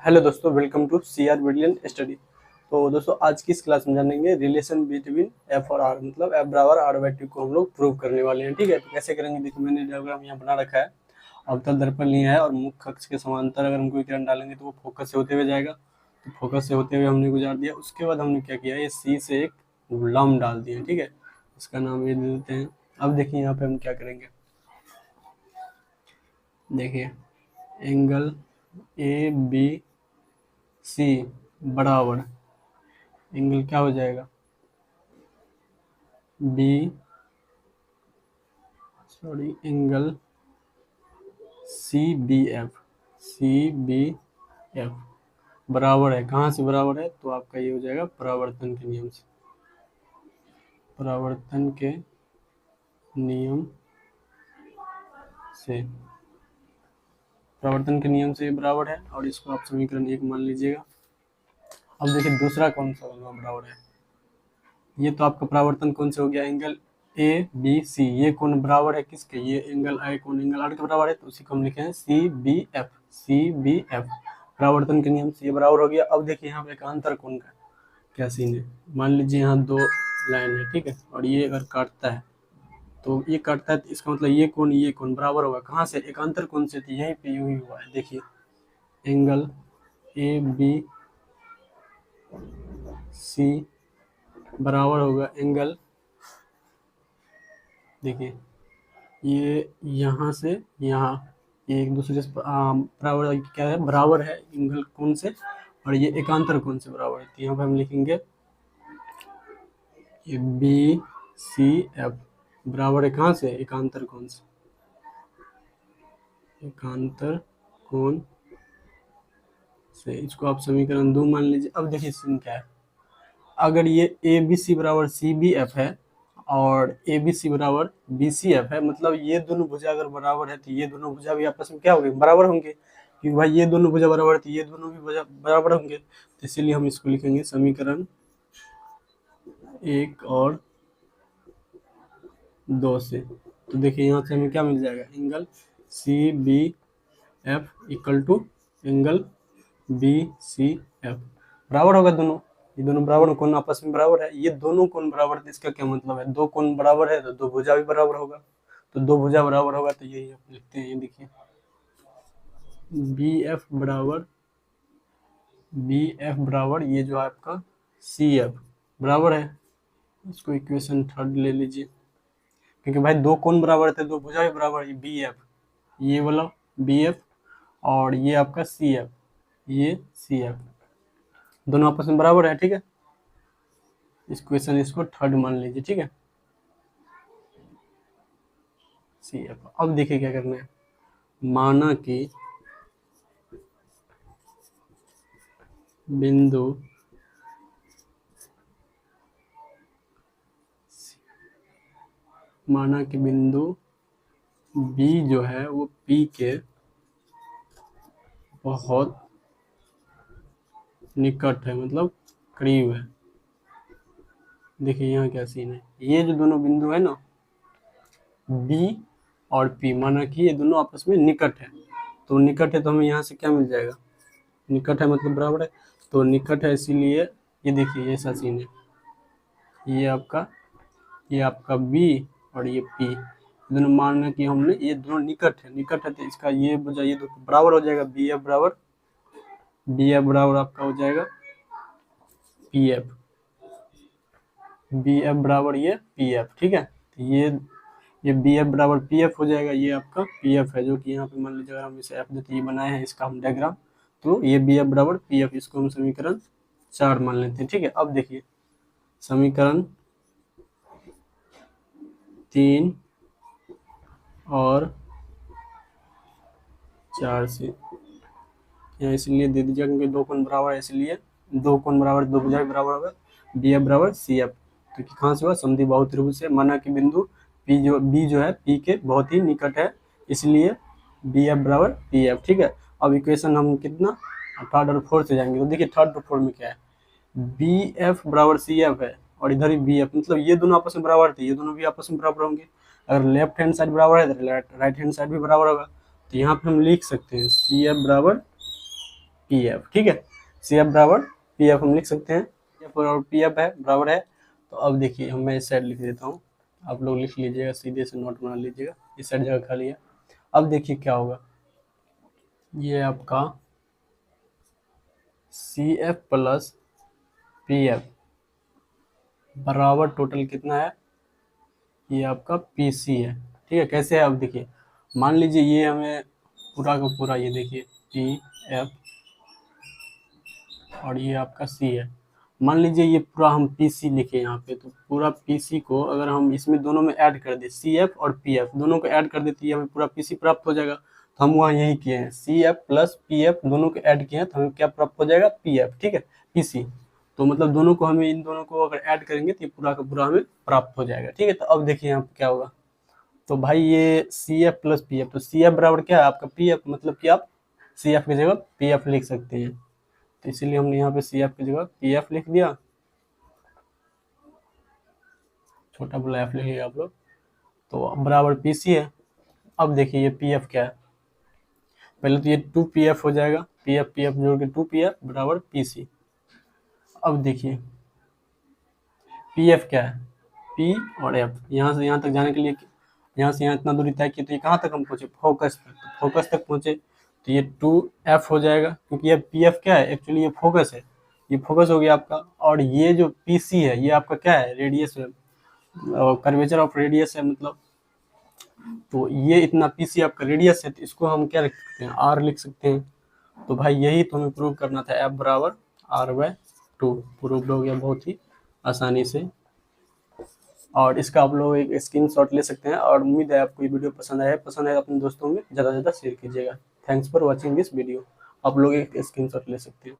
Hello दोस्तों, welcome to C R brilliant study. तो दोस्तों, आज की इस क्लास में जानेंगे रिलेशन बिटवीन एफ और आर, मतलब एफ बराबर आर बाई टू को हम लोग प्रूव करने वाले हैं। ठीक है, तो कैसे करेंगे देखो, मैंने डायग्राम यहाँ बना रखा है। अवतल दर्पण लिया है और मुख्य अक्ष के समांतर अगर हम कोई किरण डालेंगे तो वो फोकस से होते हुए जाएगा। तो फोकस से होते हुए हमने गुजार दिया। उसके बाद हमने क्या किया, ये सी से एक लंब डाल दिया। ठीक है, इसका नाम ये दे देते हैं। अब देखिए यहाँ पे हम क्या करेंगे, देखिए एंगल ए बी सी बराबर एंगल क्या हो जाएगा, एंगल सी बी एफ बराबर है। कहाँ से बराबर है, तो आपका ये हो जाएगा परावर्तन के नियम से। परावर्तन के नियम से परावर्तन के नियम से बराबर है, और इसको आप समीकरण 1 मान लीजिएगा। अब देखिए दूसरा कौन सा होगा बराबर है, ये तो आपका परावर्तन कौन से हो गया, एंगल ए बी सी। ये कौन बराबर है किसके, ये एंगल आई कौन एंगल आर के बराबर है, तो उसी को हम लिखे हैं सी बी एफ। परावर्तन के नियम से ये बराबर हो गया। अब देखिए यहाँ पे एकांतर कोण का क्या सीन है। मान लीजिए यहाँ दो लाइन है, ठीक है, और ये अगर काटता है तो ये काटता है, तो इसका मतलब ये कोण बराबर होगा कहाँ से, एकांतर कोण से। तो यहीं पे यूं ही हुआ है, देखिए एंगल ए बी सी बराबर होगा एंगल, देखिए ये यहाँ से यहाँ, ये एक दूसरे से बराबर क्या है, बराबर है एंगल कोण से, और ये एकांतर कोण से बराबर है। तो यहाँ पे हम लिखेंगे ये बी सी एफ बराबर है कहाँ से, एकांतर कोण से। एकांतर कोण से इसको आप समीकरण 2 मान लीजिए। अब देखिए सीन क्या है, अगर ये ए बी सी बराबर सी बी एफ है और ए बी सी बराबर बी सी एफ है, मतलब ये दोनों भुजा अगर बराबर है तो ये दोनों भुजा भी आपस में क्या होंगे, बराबर होंगे। क्योंकि भाई ये दोनों भुजा बराबर है तो ये दोनों भी भुजा बराबर होंगे। तो इसीलिए हम इसको लिखेंगे समीकरण 1 और 2 से। तो देखिए यहाँ से हमें क्या मिल जाएगा, angle C B F equal to angle B C F बराबर होगा दोनों। ये दोनों बराबर कोण आपस में बराबर है, ये दोनों कोण बराबर है। इसका क्या मतलब है, दो कोण बराबर है तो दो भुजा भी बराबर होगा। तो दो भुजा बराबर होगा तो यही आप लिखते हैं, ये देखिए बी एफ बराबर ये जो है आपका सी एफ बराबर है। इसको इक्वेशन 3 ले लीजिए, क्योंकि भाई दो कोण बराबर थे, दो भुजा भी बराबर है। बी एफ ये वाला बी एफ और ये आपका सी एफ, ये सी एफ दोनों आपस में बराबर है। ठीक है, इस क्वेश्चन इसको 3 मान लीजिए। ठीक है, सी एफ। अब देखिए क्या करना है, माना कि बिंदु बी जो है वो पी के बहुत निकट है, मतलब करीब है। देखिए यहाँ क्या सीन है, ये जो दोनों बिंदु है ना बी और पी, माना कि ये दोनों आपस में निकट है। तो निकट है तो हमें यहाँ से क्या मिल जाएगा, निकट है मतलब बराबर है। तो निकट है इसीलिए ये देखिए ये ऐसा सीन है, ये आपका बी और ये पी दोनों, मानना कि हमने ये दोनों निकट है तो इसका ये बजाय ये दोनों बराबर हो जाएगा। बी एफ बराबर आपका हो जाएगा पी एफ, बी एफ बराबर ये पी एफ। ठीक है, तो ये बी एफ बराबर पी एफ हो जाएगा। ये आपका पी एफ है, जो कि यहाँ पे मान लीजिए अगर हम इसे एफ देते ये बनाए हैं, इसका हम डायग्राम। तो ये बी एफ बराबर पी एफ, इसको हम समीकरण 4 मान लेते हैं। ठीक है, अब देखिए समीकरण 3 और 4 से यहाँ इसलिए दे दीजिएगा क्योंकि दो कोण बराबर है, इसलिए दो कोण बराबर, दो भुजा भी बराबर होगा। बी एफ बराबर सी एफ, तो कहाँ से हुआ, समद्वि बाहु त्रिभुज से। माना कि बिंदु बी जो है पी के बहुत ही निकट है, इसलिए बी एफ बराबर पी एफ। ठीक है, अब इक्वेशन हम कितना 3 और 4 से जाएंगे। तो देखिए 3 और 4 में क्या है, बी एफ बराबर सी एफ है और इधर ही बी एफ, मतलब ये दोनों आपस में बराबर थे, ये दोनों भी आपस में बराबर होंगे। अगर लेफ्ट हैंड साइड बराबर है तो राइट हैंड साइड भी बराबर होगा। तो यहाँ पे हम लिख सकते हैं सी एफ बराबर पी एफ, ठीक है। सी एफ बराबर पी एफ हम लिख सकते हैं, एफ और पी एफ है बराबर है। तो अब देखिए मैं इस साइड लिख देता हूँ, आप लोग लिख लीजिएगा, सीधे से नोट बना लीजिएगा, इस साइड जगह खाली है। अब देखिए क्या होगा, ये आपका C F plus P F बराबर टोटल कितना है, ये आपका पी सी है, ठीक है। कैसे है, अब देखिए मान लीजिए ये हमें पूरा का पूरा, ये देखिए पी एफ और ये आपका सी है। मान लीजिए ये पूरा हम पी सी लिखे यहाँ पे, तो पूरा पी सी को अगर हम इसमें दोनों में ऐड कर दें, सी एफ और पी एफ दोनों को ऐड कर देती है, हमें पूरा पी सी प्राप्त हो जाएगा। तो हम वहाँ यही किए हैं, C F plus P F दोनों को ऐड किए हैं, तो हमें क्या प्राप्त हो जाएगा, पी एफ, ठीक है, पी सी। तो मतलब दोनों को हमें, इन दोनों को अगर ऐड करेंगे तो ये पूरा का पूरा हमें प्राप्त हो जाएगा, ठीक है। तो अब देखिए यहाँ पे क्या होगा, तो भाई ये C F plus P F, तो सी एफ बराबर क्या है आपका पी एफ, मतलब कि आप सी एफ की जगह पी एफ लिख सकते हैं। तो इसीलिए हमने यहाँ पे सी एफ की जगह पी एफ लिख दिया, छोटा बड़ा एफ लिख लिया आप लोग। तो अब बराबर पी सी है। अब देखिए ये पी एफ क्या है, पहले तो ये टू पी एफ हो जाएगा, पी एफ जोड़ के टू पी एफ बराबर पी सी। अब देखिए पी एफ क्या है, पी और एफ, यहाँ से यहाँ तक जाने के लिए, यहाँ से यहाँ इतना दूरी तय की, तो ये कहाँ तक हम पहुँचे, फोकस तक, तो फोकस तक पहुँचे तो ये टू एफ हो जाएगा, क्योंकि ये पी एफ क्या है, एक्चुअली ये फोकस है, ये फोकस हो गया आपका। और ये जो पी सी है ये आपका क्या है, रेडियस है, कर्वेचर ऑफ रेडियस है मतलब। तो ये इतना पी सी आपका रेडियस है, तो इसको हम क्या लिख सकते हैं, आर लिख सकते हैं। तो भाई यही तो हमें प्रूव करना था, एफ बराबर आर बाय टू, प्रूव हो गया बहुत ही आसानी से। और इसका आप लोग एक स्क्रीनशॉट ले सकते हैं। और उम्मीद है आपको ये वीडियो पसंद आया है, पसंद आया अपने दोस्तों में ज़्यादा से ज़्यादा शेयर कीजिएगा। Thanks for watching this video. आप लोग एक स्क्रीनशॉट ले सकते हैं।